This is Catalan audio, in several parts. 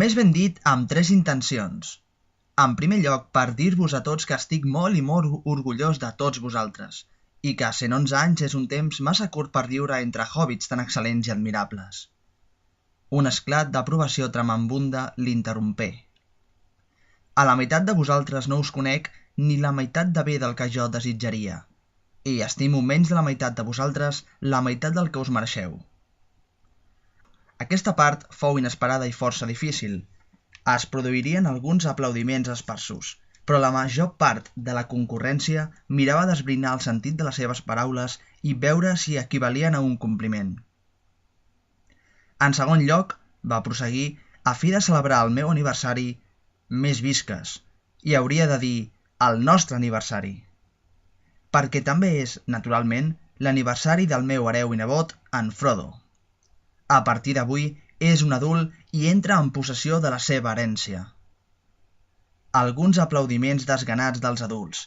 Més ben dit, amb tres intencions. En primer lloc, per dir-vos a tots que estic molt i molt orgullós de tots vosaltres, i que 111 anys és un temps massa curt per viure entre hòbbits tan excel·lents i admirables. Un esclat d'aprovació tremambunda l'interrompé. A la meitat de vosaltres no us conec ni la meitat de bé del que jo desitjaria, i estimo menys de la meitat de vosaltres la meitat del que us mereixeu. Aquesta part fou inesperada i força difícil. Es produirien alguns aplaudiments esparsos, però la major part de la concurrència mirava d'esbrinar el sentit de les seves paraules i veure si equivalien a un compliment. En segon lloc, va prosseguir, a fi de celebrar el meu aniversari, més visques, i hauria de dir el nostre aniversari, perquè també és, naturalment, l'aniversari del meu hereu i nebot, en Frodo. A partir d'avui és un adult i entra en possessió de la seva herència. Alguns aplaudiments desganats dels adults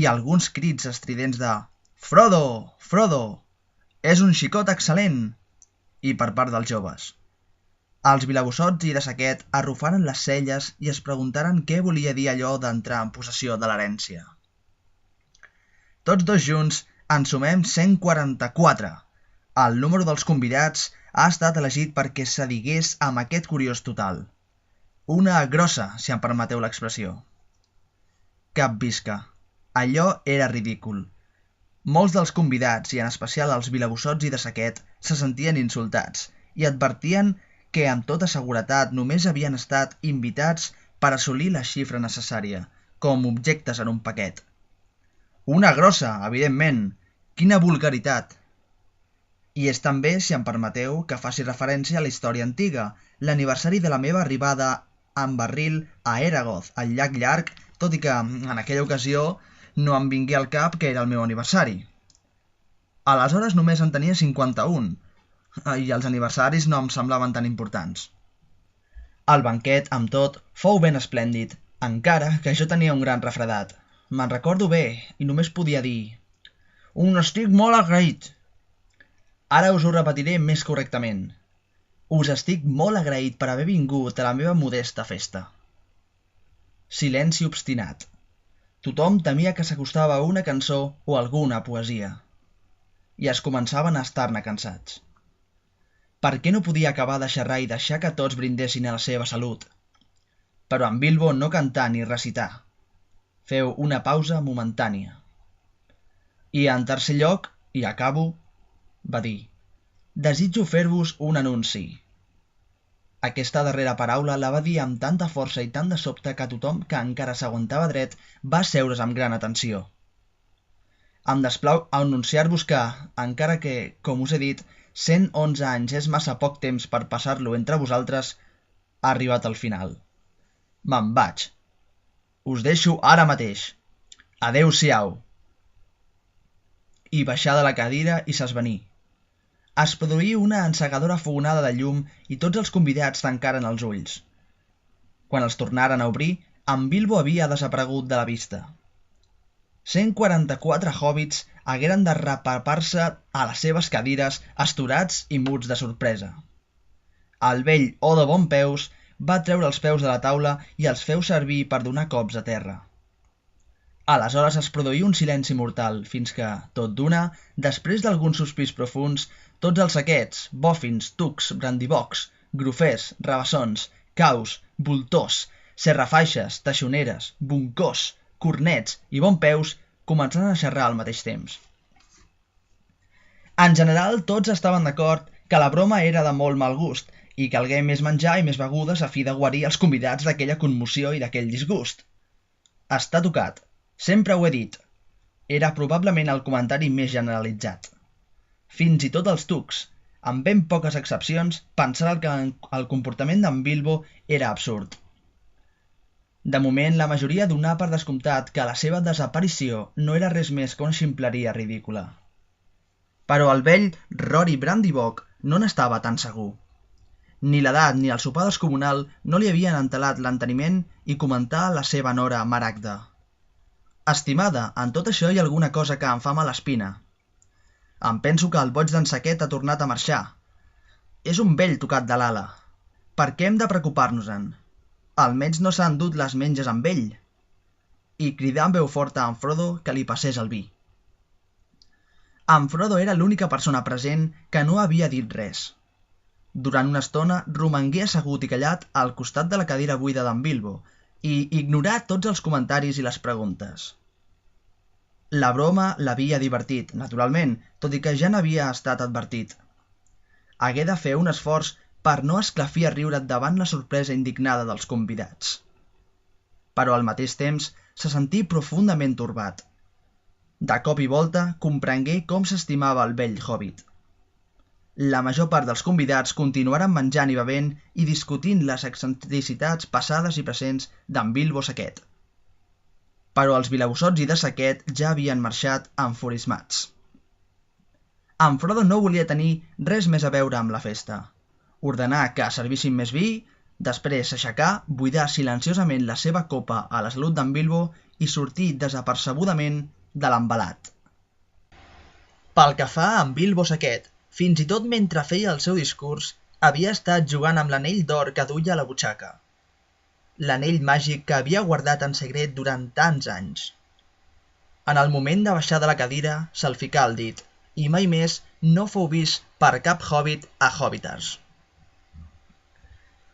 i alguns crits estridents de «Frodo! Frodo! És un xicot excel·lent!» i per part dels joves. Els vilabossots i de Saquet arrufaren les celles i es preguntaren què volia dir allò d'entrar en possessió de l'herència. Tots dos junts en sumem 144. El número dels convidats ha estat elegit perquè s'adigués amb aquest curiós total. Una grossa, si em permeteu l'expressió. Cap visca. Allò era ridícul. Molts dels convidats, i en especial els vilabossots i de Saquet, se sentien insultats i advertien que amb tota seguretat només havien estat invitats per assolir la xifra necessària, com objectes en un paquet. Una grossa, evidentment! Quina vulgaritat! I és també, si em permeteu, que faci referència a la història antiga, l'aniversari de la meva arribada en barril a Eragoth, al llac llarg, tot i que, en aquella ocasió, no em vingué al cap que era el meu aniversari. Aleshores només en tenia 51, i els aniversaris no em semblaven tan importants. El banquet, amb tot, fou ben esplèndid, encara que jo tenia un gran refredat. Me'n recordo bé, i només podia dir estic molt agraït. Ara us ho repetiré més correctament. Us estic molt agraït per haver vingut a la meva modesta festa. Silenci obstinat. Tothom temia que s'acostava una cançó o alguna poesia. I es començaven a estar-ne cansats. Per què no podia acabar de xerrar i deixar que tots brindessin a la seva salut? Però en Bilbo no cantà ni recitar. Feu una pausa momentània. I en tercer lloc, i acabo, va dir, desitjo fer-vos un anunci. Aquesta darrera paraula la va dir amb tanta força i tant de sobte que tothom que encara s'aguantava dret va seure's amb gran atenció. Em desplau anunciar-vos que, encara que, com us he dit, 111 anys és massa poc temps per passar-lo entre vosaltres, ha arribat al final. Me'n vaig. Us deixo ara mateix. Adeu-siau. I baixà de la cadira i s'esvanir. Es produí una encegadora fogonada de llum i tots els convidats tancaren els ulls. Quan els tornaren a obrir, en Bilbo havia desaparegut de la vista. 144 hòbbits hagueren de repapar-se a les seves cadires, astorats i muts de sorpresa. El vell Odo Bonpeus va treure els peus de la taula i els feu servir per donar cops a terra. Aleshores es produí un silenci mortal, fins que, tot d'una, després d'alguns sospirs profuns, tots els Saquets, bòfins, tucs, brandibocs, grofers, rabassons, caus, voltors, serrafaixes, teixoneres, boncors, cornets i bonpeus començaren a xerrar al mateix temps. En general, tots estaven d'acord que la broma era de molt mal gust i calgué més menjar i més begudes a fi de guarir els convidats d'aquella commoció i d'aquell disgust. Està tocat. Sempre ho he dit. Era probablement el comentari més generalitzat. Fins i tot els tucs, amb ben poques excepcions, pensaren que el comportament d'en Bilbo era absurd. De moment, la majoria donà per descomptat que la seva desaparició no era res més que una ximpleria ridícula. Però el vell Rory Brandibog no n'estava tan segur. Ni l'edat ni el sopar descomunal no li havien entelat l'enteniment i comentà la seva nora Maragda. Estimada, en tot això hi ha alguna cosa que em fa mal espina. Em penso que el boig d'en Saquet ha tornat a marxar. És un vell tocat de l'ala. Per què hem de preocupar-nos-en? Almenys no s'ha endut les menges amb ell. I cridà amb veu forta a en Frodo que li passés el vi. En Frodo era l'única persona present que no havia dit res. Durant una estona romangué assegut i callat al costat de la cadira buida d'en Bilbo i ignorà tots els comentaris i les preguntes. La broma l'havia divertit, naturalment, tot i que ja n'havia estat advertit. Hagué de fer un esforç per no esclafir a riure davant la sorpresa indignada dels convidats. Però al mateix temps se sentí profundament torbat. De cop i volta comprengué com s'estimava el vell hobbit. La major part dels convidats continuaren menjant i bevent i discutint les excentricitats passades i presents d'en Bilbo Saquet. Però els vilaussots i de Saquet ja havien marxat enfurismats. En Frodo no volia tenir res més a veure amb la festa. Ordenà que servissin més vi, després s'aixecà, buidà silenciosament la seva copa a la salut d'en Bilbo i sortí desapercebudament de l'embalat. Pel que fa a en Bilbo Saquet, fins i tot mentre feia el seu discurs, havia estat jugant amb l'anell d'or que duia a la butxaca. L'anell màgic que havia guardat en secret durant tants anys. En el moment de baixar de la cadira, se'l ficà al dit, i mai més no fou vist per cap hobbit a Hobbiters.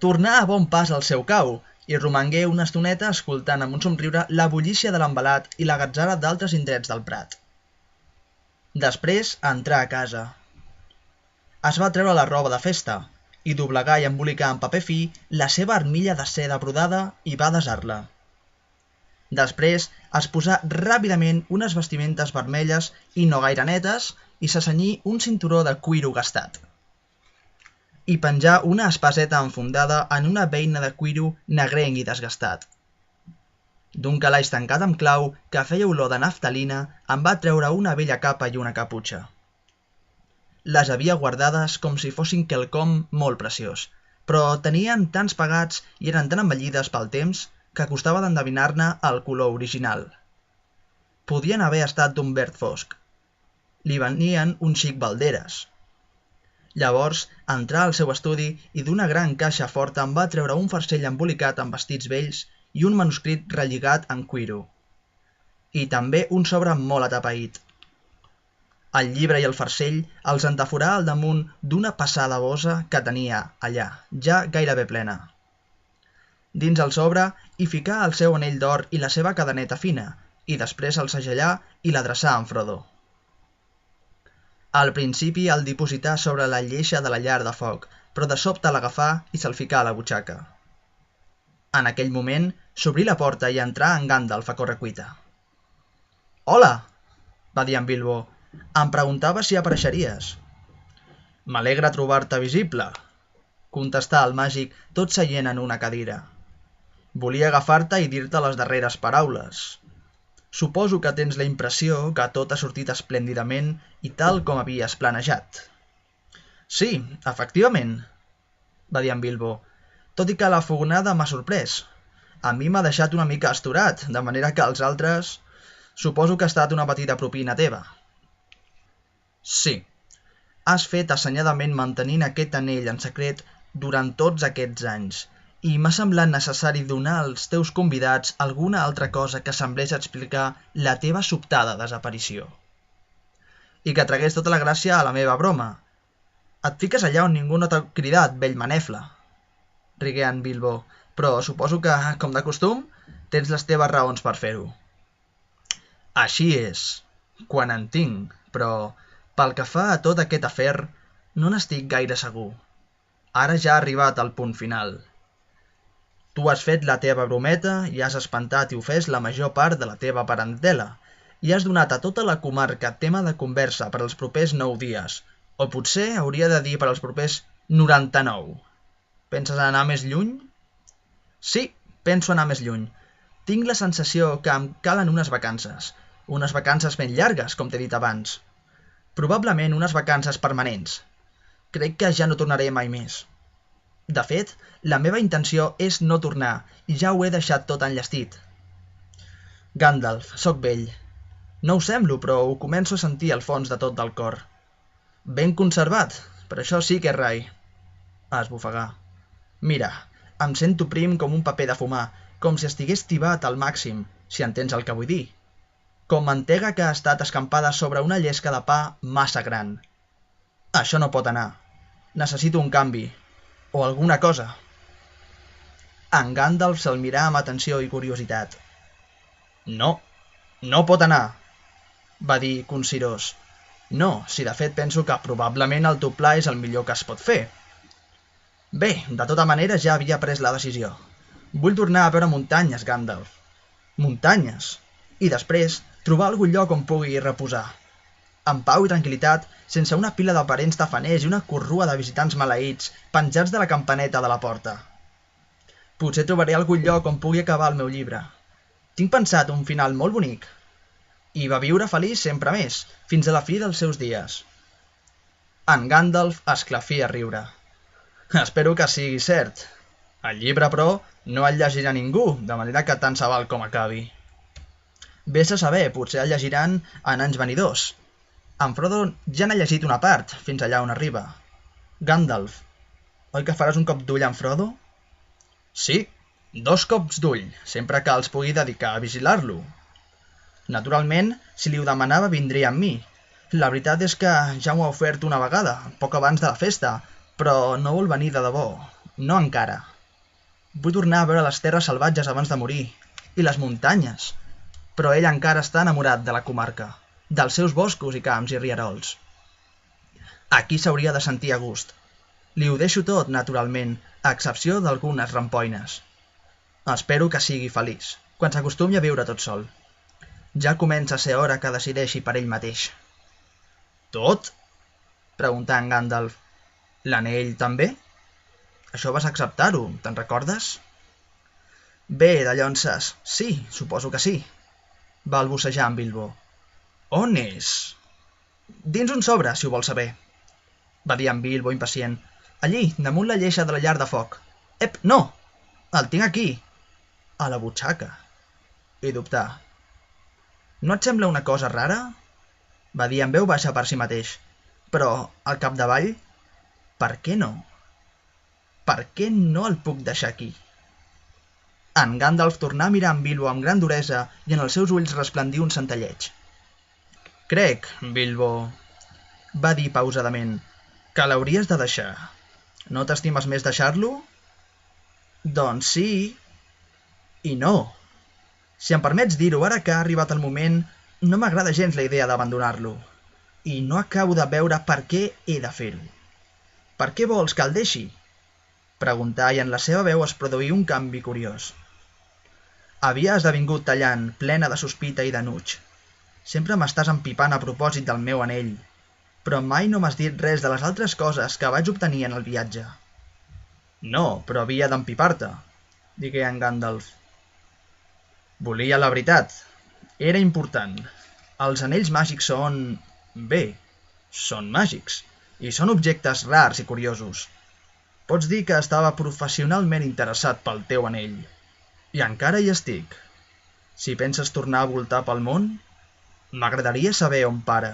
Tornà a bon pas al seu cau i romangué una estoneta escoltant amb un somriure la bullícia de l'embalat i la gatzara d'altres indrets del prat. Després entrà a casa. Es va treure la roba de festa i doblegar i embolicar en paper fi la seva armilla de seda brodada i va desar-la. Després es posà ràpidament unes vestimentes vermelles i no gaire netes i s'assenyí un cinturó de cuiro gastat. I penjà una espaseta enfundada en una beina de cuiro negrenc i desgastat. D'un calaix tancat amb clau que feia olor de naftalina en va treure una vella capa i una caputxa. Les havia guardades com si fossin quelcom molt preciós, però tenien tants pegats i eren tan envellides pel temps que costava d'endevinar-ne el color original. Podien haver estat d'un verd fosc. Li venien un xic balderes. Llavors entrà al seu estudi i d'una gran caixa forta en va treure un farcell embolicat amb vestits vells i un manuscrit relligat en cuiro. I també un sobre molt atapeït. El llibre i el farcell els entaforà al damunt d'una passada bossa que tenia allà, ja gairebé plena. Dins el sobre hi ficà el seu anell d'or i la seva cadeneta fina, i després el segellà i l'adreçà a en Frodo. Al principi el diposità sobre la lleixa de la llar de foc, però de sobte l'agafà i se'l ficà a la butxaca. En aquell moment s'obrí la porta i entrà en Gandalf a correcuita. «Hola!», va dir en Bilbo. «Em preguntava si apareixeries». «M'alegra trobar-te visible», contestà el màgic tot seient en una cadira. «Volia agafar-te i dir-te les darreres paraules. Suposo que tens la impressió que tot ha sortit esplèndidament i tal com havies planejat». «Sí, efectivament», va dir en Bilbo, «tot i que la fogonada m'ha sorprès. A mi m'ha deixat una mica astorat, de manera que els altres... Suposo que ha estat una petita propina teva». «Sí, has fet assenyadament mantenint aquest anell en secret durant tots aquests anys, i m'ha semblat necessari donar als teus convidats alguna altra cosa que semblés explicar la teva sobtada desaparició. I que tragués tota la gràcia a la meva broma. Et fiques allà on ningú no t'ha cridat, vell manefla», rigué en Bilbo, «però suposo que, com de costum, tens les teves raons per fer-ho». «Així és, quan en tinc, però pel que fa a tot aquest afer, no n'estic gaire segur. Ara ja ha arribat al punt final. Tu has fet la teva brometa i has espantat i ofès la major part de la teva parentela, i has donat a tota la comarca tema de conversa per als propers 9 dies, o potser hauria de dir per als propers 99. Penses anar més lluny? Sí, penso anar més lluny. Tinc la sensació que em calen unes vacances ben llargues, com t'he dit abans. Probablement unes vacances permanents. Crec que ja no tornaré mai més. De fet, la meva intenció és no tornar, i ja ho he deixat tot enllestit. Gandalf, sóc vell. No ho semblo, però ho començo a sentir al fons de tot del cor. Ben conservat, per això sí que és rai. Va esbufegar. Mira, em sento prim com un paper de fumar, com si estigués tibat al màxim, si entens el que vull dir. Com mantega que ha estat escampada sobre una llesca de pa massa gran. Això no pot anar. Necessito un canvi. O alguna cosa. En Gandalf se'l mirà amb atenció i curiositat. No, no pot anar, va dir concirós. No, si de fet penso que probablement el teu pla és el millor que es pot fer. Bé, de tota manera ja havia pres la decisió. Vull tornar a veure muntanyes, Gandalf. Muntanyes. I després trobar algun lloc on pugui reposar. En pau i tranquil·litat, sense una pila de parents tafaners i una corrua de visitants maleïts penjats de la campaneta de la porta. Potser trobaré algun lloc on pugui acabar el meu llibre. Tinc pensat un final molt bonic. I va viure feliç sempre més, fins a la fi dels seus dies. En Gandalf esclafí a riure. Espero que sigui cert. El llibre, però, no el llegirà ningú, de manera que tant se val com acabi. Vés a saber, potser el llegiran en anys venidors. En Frodo ja n'ha llegit una part, fins allà on arriba. Gandalf, oi que faràs un cop d'ull en Frodo? Sí, 2 cops d'ull, sempre que els pugui dedicar a vigilar-lo. Naturalment, si li ho demanava vindria amb mi. La veritat és que ja m'ho ha ofert una vegada, poc abans de la festa, però no vol venir de debò, no encara. Vull tornar a veure les terres salvatges abans de morir, i les muntanyes, però ell encara està enamorat de la comarca, dels seus boscos i camps i rierols. Aquí s'hauria de sentir a gust. Li ho deixo tot, naturalment, a excepció d'algunes rampoines. Espero que sigui feliç, quan s'acostumi a viure tot sol. Ja comença a ser hora que decideixi per ell mateix. Tot? Preguntà en Gandalf. L'anell també? Això vas acceptar-ho, te'n recordes? Bé, de llonces, sí, suposo que sí, va balbucejar en Bilbo. On és? Dins un sobre, si ho vols saber, va dir en Bilbo impacient. Allí, damunt la lleixa de la llar de foc. Ep, no! El tinc aquí, a la butxaca. I dubtà. No et sembla una cosa rara? Va dir en veu baixa per si mateix. Però, al capdavall, per què no? Per què no el puc deixar aquí? En Gandalf tornà a mirar en Bilbo amb gran duresa i en els seus ulls resplendí un centelleig. Crec, Bilbo, va dir pausadament, que l'hauries de deixar. No t'estimes més deixar-lo? Doncs sí i no. Si em permets dir-ho, ara que ha arribat el moment, no m'agrada gens la idea d'abandonar-lo. I no acabo de veure per què he de fer-ho. Per què vols que el deixi? Preguntà i en la seva veu es produí un canvi curiós. Havia esdevingut tallant, plena de sospita i d'enuig. Sempre m'estàs empipant a propòsit del meu anell, però mai no m'has dit res de les altres coses que vaig obtenir en el viatge. No, però havia d'empipar-te, digué en Gandalf. Volia la veritat. Era important. Els anells màgics són... bé, són màgics. I són objectes rars i curiosos. Pots dir que estava professionalment interessat pel teu anell. I encara hi estic. Si penses tornar a voltar pel món, m'agradaria saber on para.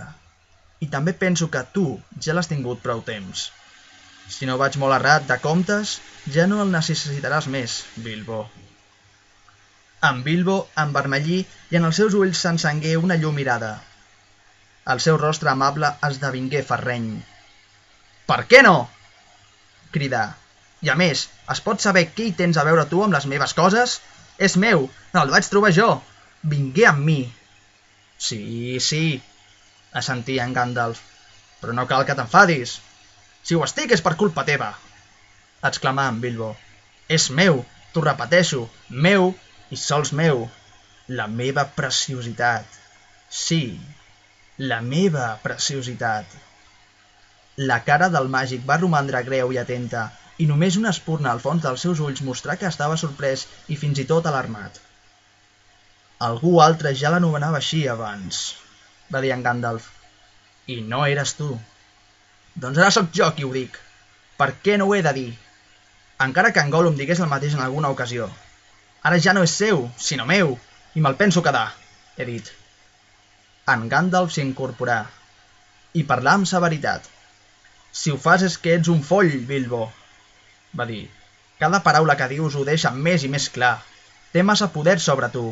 I també penso que tu ja l'has tingut prou temps. Si no vaig molt errat de comptes, ja no el necessitaràs més, Bilbo. En Bilbo envermellí i en els seus ulls s'encengué una llum irada. El seu rostre amable esdevingué ferreny. Per què no? Cridà. I a més, es pot saber què hi tens a veure tu amb les meves coses? És meu, el vaig trobar jo. Vingué amb mi. Sí, assentí en Gandalf. Però no cal que t'enfadis. Si ho estic és per culpa teva, exclamà en Bilbo. És meu, t'ho repeteixo, meu i sols meu, la meva preciositat. Sí, la meva preciositat. La cara del màgic va romandre greu i atenta, i només una espurna al fons dels seus ulls mostrà que estava sorprès i fins i tot alarmat. Algú altre ja l'anomenava així abans, va dir en Gandalf. I no eres tu. Doncs ara sóc jo qui ho dic. Per què no ho he de dir? Encara que en Gollum digués el mateix en alguna ocasió. Ara ja no és seu, sinó meu, i me'l penso quedar, he dit. En Gandalf s'incorporà i parlà amb severitat. Si ho fas és que ets un foll, Bilbo, va dir. Cada paraula que dius ho deixa més i més clar. Té massa poder sobre tu.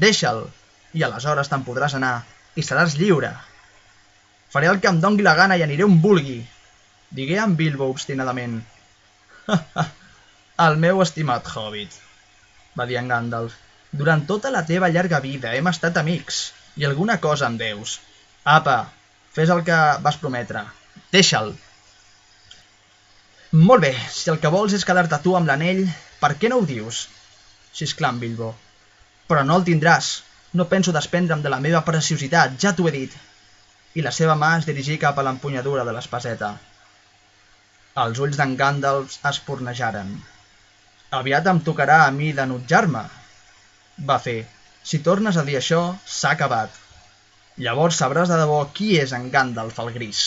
Deixa'l, i aleshores te'n podràs anar, i seràs lliure. Faré el que em dongui la gana i aniré on vulgui, digué en Bilbo obstinadament. El meu estimat Hobbit, va dir en Gandalf, durant tota la teva llarga vida hem estat amics, i alguna cosa em deus. Apa, fes el que vas prometre. Deixa'l. Molt bé, si el que vols és quedar-te tu amb l'anell, per què no ho dius? Xisclà en Bilbo. Però no el tindràs. No penso desprendre'm de la meva preciositat, ja t'ho he dit. I la seva mà es dirigí cap a l'empunyadura de l'espaseta. Els ulls d'en Gandalf espornejaren. Aviat em tocarà a mi d'enutjar-me, va fer. Si tornes a dir això, s'ha acabat. Llavors sabràs de debò qui és en Gandalf el Gris.